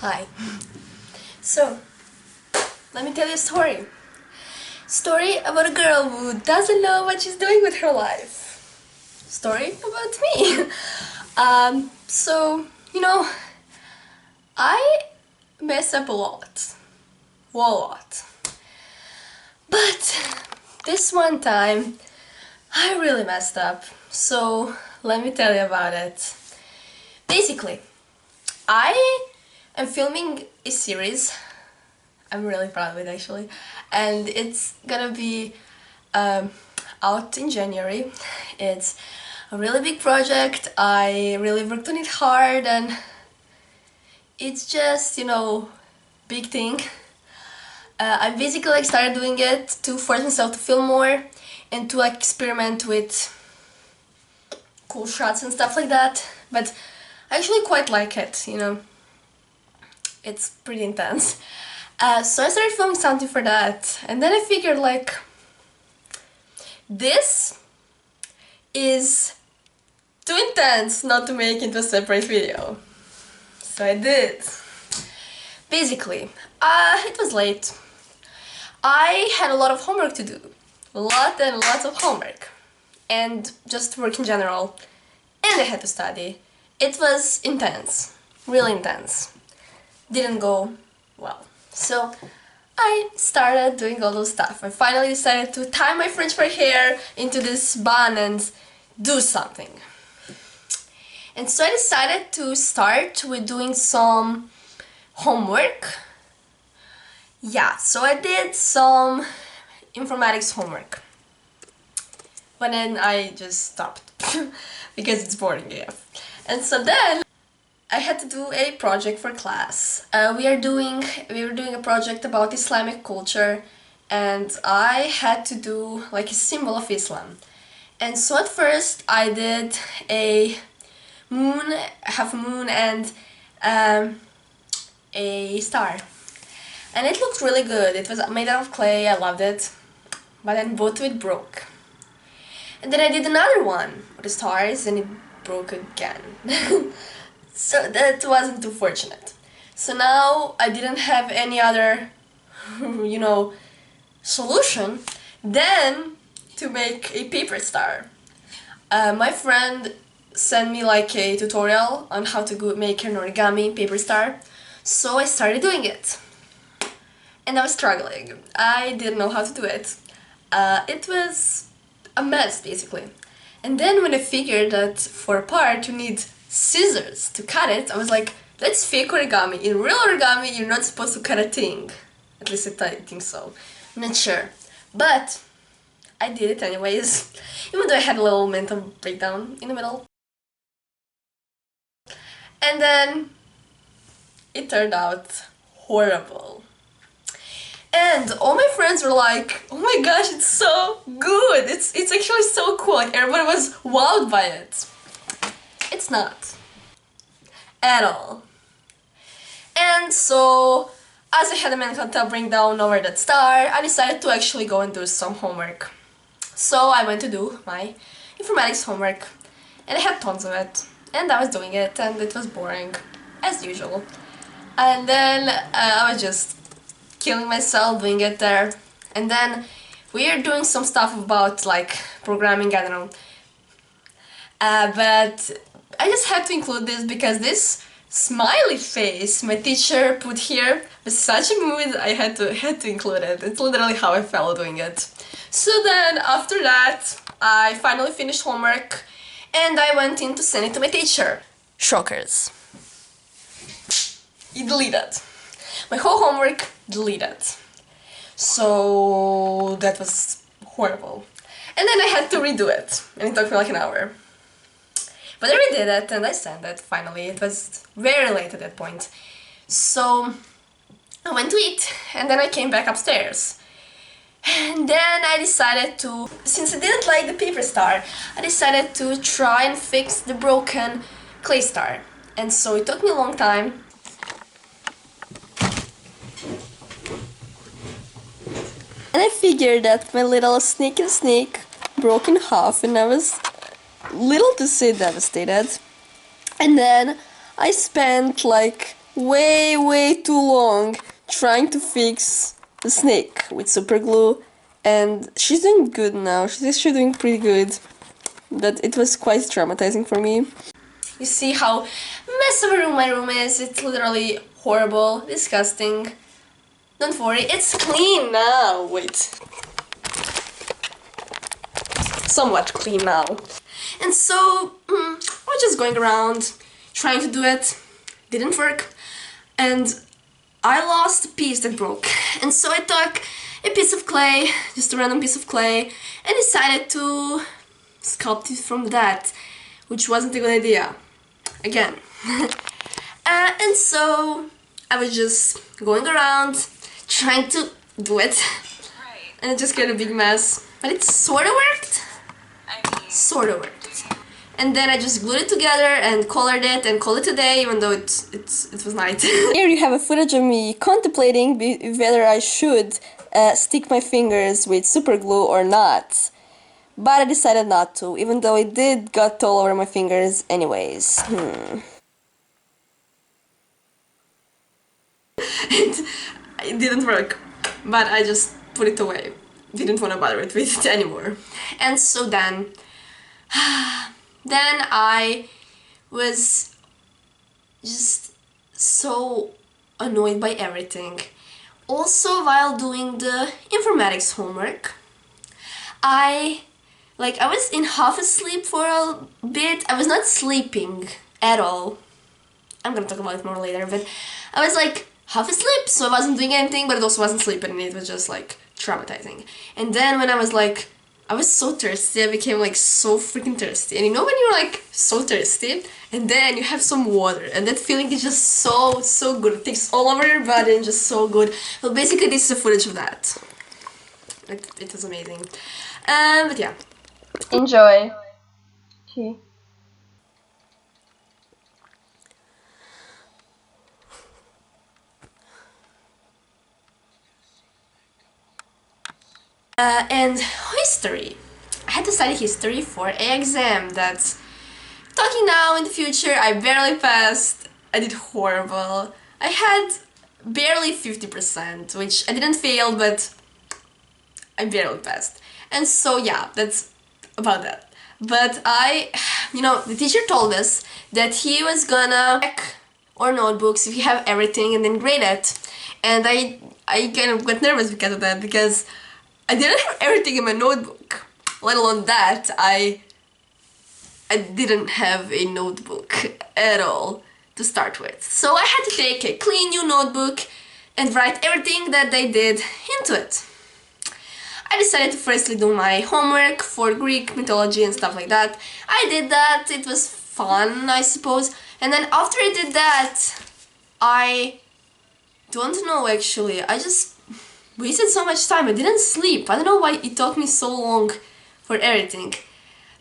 Hi. So, let me tell you a story. Story about a girl who doesn't know what she's doing with her life. Story about me. So, I mess up a lot. A lot. But this one time, I really messed up. So, let me tell you about it. Basically, I am filming a series. I'm really proud of it actually, and it's gonna be out in January. It's a really big project. I really worked on it hard, and it's just, big thing. I basically started doing it to force myself to film more and to experiment with cool shots and stuff like that, but I actually quite like it. It's pretty intense. So I started filming something for that, and then I figured this is too intense not to make into a separate video. So I did. Basically, it was late. I had a lot of homework to do. Lots and lots of homework. And just work in general. And I had to study. It was intense. Really intense. Didn't go well. So I started doing all those stuff. I finally decided to tie my French fry hair into this bun and do something. And so I decided to start with doing some homework. Yeah, so I did some informatics homework. But then I just stopped because it's boring AF. And so then I had to do a project for class. We were doing a project about Islamic culture, and I had to do like a symbol of Islam. And so at first I did a moon, half a moon, and a star. And it looked really good. It was made out of clay, I loved it. But then both of it broke. And then I did another one with the stars, and it broke again. So that wasn't too fortunate. So now I didn't have any other, solution than to make a paper star. My friend sent me like a tutorial on how to make an origami paper star. So I started doing it. And I was struggling. I didn't know how to do it. It was a mess, basically. And then when I figured that for a part you need scissors to cut it, I was like, let's fake origami. In real origami, you're not supposed to cut a thing. At least I think so. I'm not sure. But I did it anyways, even though I had a little mental breakdown in the middle. And then it turned out horrible. And all my friends were like, oh my gosh, it's so good! It's actually so cool, like everybody was wowed by it. It's not. At all. And so, as I had a mental breakdown over that star, I decided to actually go and do some homework. So I went to do my informatics homework, and I had tons of it, and I was doing it, and it was boring, as usual. And then I was just killing myself doing it there, and then we are doing some stuff about like programming, I don't know. But I just had to include this because this smiley face my teacher put here was such a mood. I had to include it. It's literally how I felt doing it. So then after that I finally finished homework and I went in to send it to my teacher. Shockers. He deleted. My whole homework deleted. So that was horrible. And then I had to redo it, and it took me like an hour. But I redid it and I sent it finally. It was very late at that point. So I went to eat and then I came back upstairs. And then I decided to, since I didn't like the paper star, I decided to try and fix the broken clay star. And so it took me a long time. And I figured that my little sneaky snake broke in half, and I was little to say devastated. And then I spent like way too long trying to fix the snake with super glue, and she's doing good now. She's actually doing pretty good, but it was quite traumatizing for me. You see how mess of a room my room is. It's literally horrible, disgusting. Don't worry, it's clean now. Wait. Somewhat clean now. And so, I was just going around, trying to do it. Didn't work. And I lost a piece that broke. And so I took a piece of clay, just a random piece of clay, and decided to sculpt it from that, which wasn't a good idea. Again. And so I was just going around, trying to do it. And it just got a big mess. But it sorta worked. Sorta worked. And then I just glued it together and colored it and called it a day, even though it was night. Here you have a footage of me contemplating whether I should stick my fingers with super glue or not. But I decided not to, even though it did got all over my fingers anyways. It didn't work, but I just put it away. Didn't want to bother it with it anymore. And so then I was just so annoyed by everything. Also, while doing the informatics homework, I was in half asleep for a bit. I was not sleeping at all. I'm gonna talk about it more later, but I was like half asleep, so I wasn't doing anything, but it also wasn't sleeping, and it was just like traumatizing. And then when I was so thirsty, I became like so freaking thirsty. And you know when you're like so thirsty, and then you have some water, and that feeling is just so good. It takes all over your body and just so good. Well, basically this is a footage of that. It was amazing. But yeah. Enjoy. Okay. And history. I had to study history for an exam that's talking now in the future. I barely passed. I did horrible. I had barely 50%, which I didn't fail, but I barely passed. And so yeah, that's about that. But the teacher told us that he was gonna check our notebooks if we have everything and then grade it. And I kind of got nervous because of that, because I didn't have everything in my notebook, let alone that I didn't have a notebook at all to start with. So I had to take a clean new notebook and write everything that they did into it. I decided to firstly do my homework for Greek mythology and stuff like that. I did that, it was fun, I suppose. And then after I did that, I don't know actually, I just wasted so much time. I didn't sleep. I don't know why it took me so long for everything.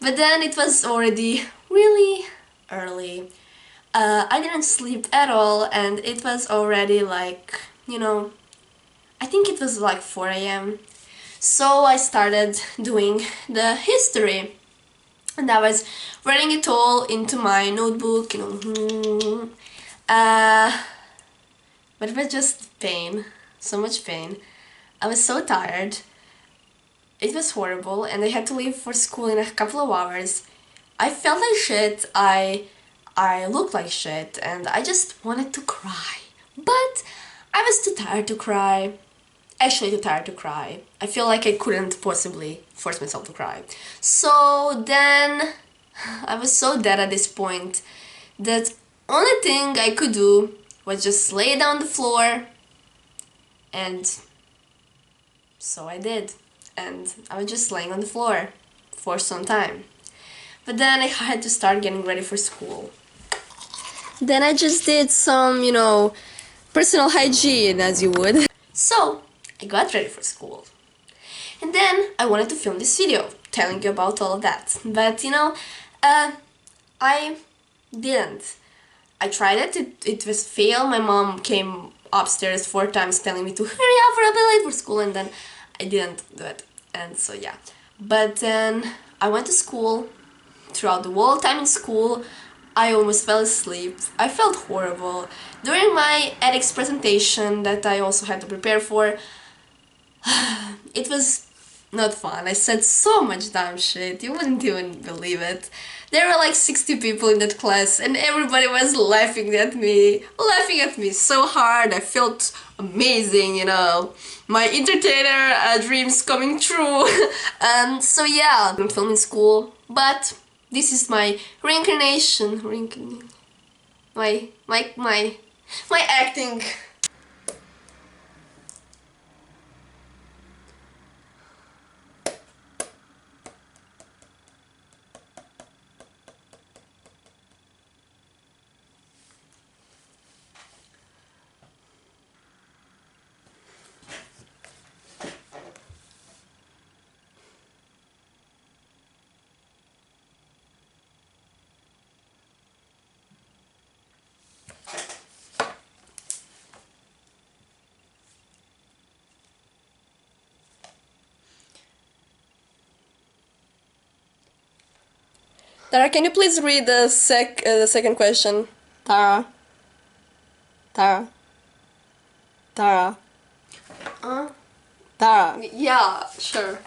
But then it was already really early. I didn't sleep at all, and it was already like, I think it was like 4 a.m. So I started doing the history. And I was writing it all into my notebook, but it was just pain. So much pain. I was so tired. It was horrible, and I had to leave for school in a couple of hours. I felt like shit, I looked like shit, and I just wanted to cry. But I was too tired to cry. Actually too tired to cry. I feel like I couldn't possibly force myself to cry. So then I was so dead at this point that only thing I could do was just lay down on the floor, and so I did, and I was just laying on the floor for some time. But then I had to start getting ready for school. Then I just did some, personal hygiene, as you would. So I got ready for school. And then I wanted to film this video, telling you about all of that. But, I didn't. I tried it, it was fail. My mom came upstairs 4 times telling me to hurry up or I'll be late for school, and then I didn't do it, and so yeah. But then I went to school. Throughout the whole time in school, I almost fell asleep. I felt horrible. During my edX presentation that I also had to prepare for, it was not fun. I said so much dumb shit, you wouldn't even believe it. There were like 60 people in that class and everybody was laughing at me so hard. I felt amazing, you know. My entertainer dreams coming true. So yeah, I'm filming school, but this is my reincarnation. My acting. Tara, can you please read the second question? Tara. Tara. Tara. Tara. Yeah, sure.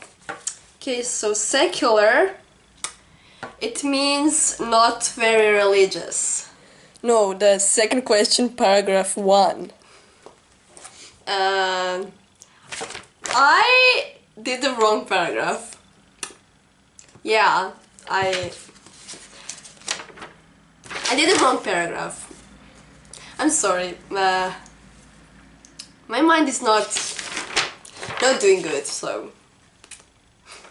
Okay, so secular, it means not very religious. No, the second question, paragraph 1. I did the wrong paragraph. Yeah, I did the wrong paragraph. I'm sorry. My mind is not doing good, so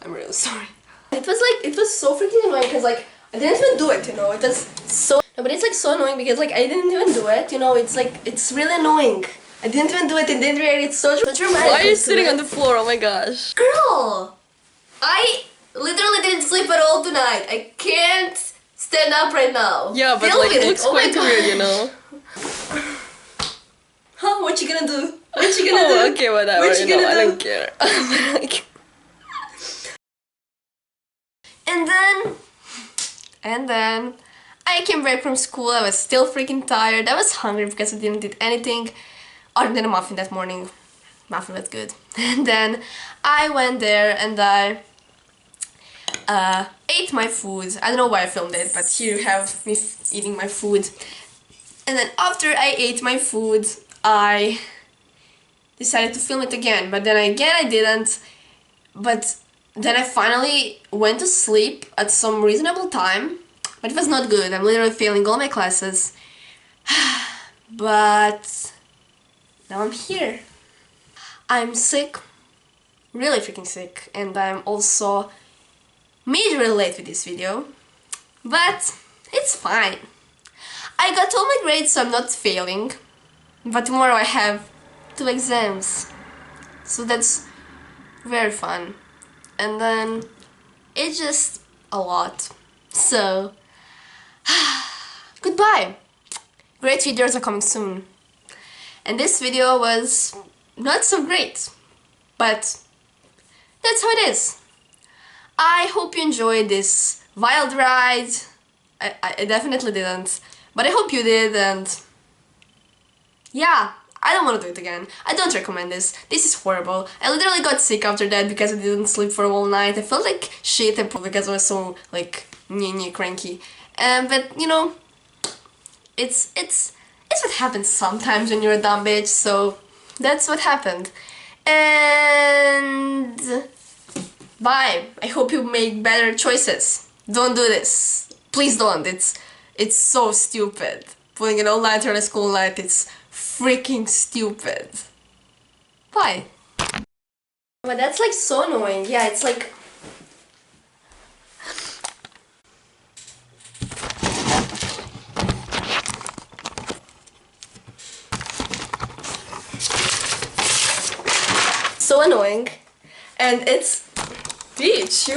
I'm really sorry. It was so freaking annoying because like I didn't even do it, you know. It was so no, but it's like so annoying because like I didn't even do it, you know. It's like it's really annoying. I didn't even do it and didn't react. It's so dramatic. Why are you sitting on the floor? Oh my gosh, girl! I literally didn't sleep at all tonight. I can't stand up right now. Yeah, but like it looks quite weird, you know. Huh? What you gonna do? What you gonna do? Okay, whatever. What you gonna do? I don't care. And then I came back from school. I was still freaking tired. I was hungry because I didn't eat anything other than a muffin that morning. Muffin was good. And then I went there and I ate my food. I don't know why I filmed it, but here you have me eating my food. And then after I ate my food, I decided to film it again, but then again I didn't. But then I finally went to sleep at some reasonable time, but it was not good. I'm literally failing all my classes. But now I'm here. I'm sick, really freaking sick, and I'm also majorly late with this video, but it's fine. I got all my grades, so I'm not failing, but tomorrow I have 2 exams, so that's very fun. And then it's just a lot. So goodbye. Great videos are coming soon. And this video was not so great, but that's how it is. I hope you enjoyed this wild ride. I definitely didn't, but I hope you did, and yeah, I don't want to do it again. I don't recommend this. This is horrible. I literally got sick after that because I didn't sleep for a whole night. I felt like shit and because I was so like cranky. But you know, it's what happens sometimes when you're a dumb bitch. So that's what happened. And bye. I hope you make better choices. Don't do this. Please don't. It's so stupid. Putting an all-nighter on a school night, it's freaking stupid. Bye. But that's like so annoying. Yeah, it's like... so annoying. And it's... Bitch,